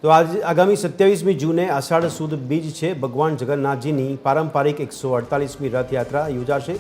તો આજ આગામી 27મી જૂને આષાઢ સુદ બીજ છે। ભગવાન જગન્નાથજીની પારંપરિક 148મી રથયાત્રા યોજાશે।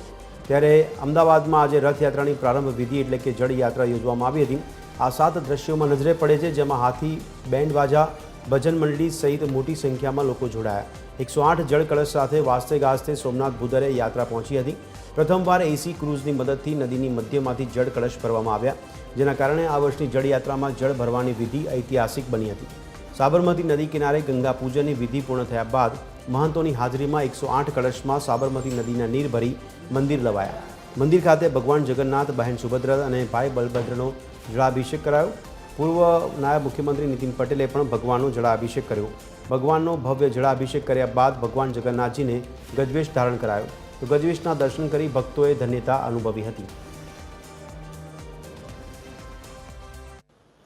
ત્યારે અમદાવાદમાં આજે રથયાત્રાની પ્રારંભ વિધિ એટલે કે જળયાત્રા યોજવામાં આવી હતી। આ 7 દ્રશ્યોમાં નજરે પડે છે, જેમાં હાથી, બેન્ડ બાજા, ભજન મંડળી સહિત મોટી સંખ્યામાં લોકો જોડાયા। 108 જળ કળશ સાથે વાજતે ગાજતે સોમનાથ ભૂદરે યાત્રા પહોંચી હતી। પ્રથમવાર એસી ક્રૂઝની મદદથી નદીની મધ્યમાંથી જળ કળશ ભરવામાં આવ્યા, જેના કારણે આ વર્ષની જળયાત્રામાં જળ ભરવાની વિધિ ઐતિહાસિક બની હતી। સાબરમતી નદી કિનારે ગંગા પૂજનની વિધિ પૂર્ણ થયા બાદ મહંતોની હાજરીમાં 108 કળશમાં સાબરમતી નદીના નીર ભરી મંદિર લવાયા। મંદિર ખાતે ભગવાન જગન્નાથ, બહેન સુભદ્રા અને ભાઈ બલભદ્રનો જળાભિષેક કરાયો। પૂર્વ નાયબ મુખ્યમંત્રી નીતિન પટેલે પણ ભગવાનનો જળાભિષેક કર્યો। ભગવાનનો ભવ્ય જળાભિષેક કર્યા બાદ ભગવાન જગન્નાથજીને ગજવેશ ધારણ કરાયો, તો ગજવેશના દર્શન કરી ભક્તોએ ધન્યતા અનુભવી હતી।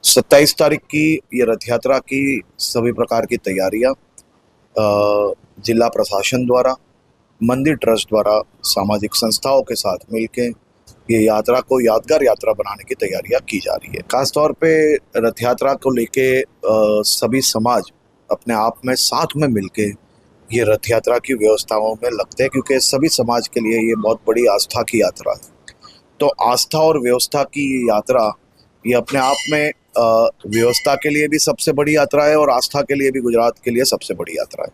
27 तारीख की ये रथ यात्रा की सभी प्रकार की तैयारियां जिला प्रशासन द्वारा, मंदिर ट्रस्ट द्वारा, सामाजिक संस्थाओं के साथ मिलकर ये यात्रा को यादगार यात्रा बनाने की तैयारियां की जा रही है। खासतौर पे रथ यात्रा को लेके सभी समाज अपने आप में साथ में मिलके ये रथ यात्रा की व्यवस्थाओं में लगते हैं, क्योंकि सभी समाज के लिए ये बहुत बड़ी आस्था की यात्रा है। तो आस्था और व्यवस्था की यात्रा ये अपने आप में व्यवस्था के लिए भी सबसे बड़ी यात्रा है और आस्था के लिए भी गुजरात के लिए सबसे बड़ी यात्रा है।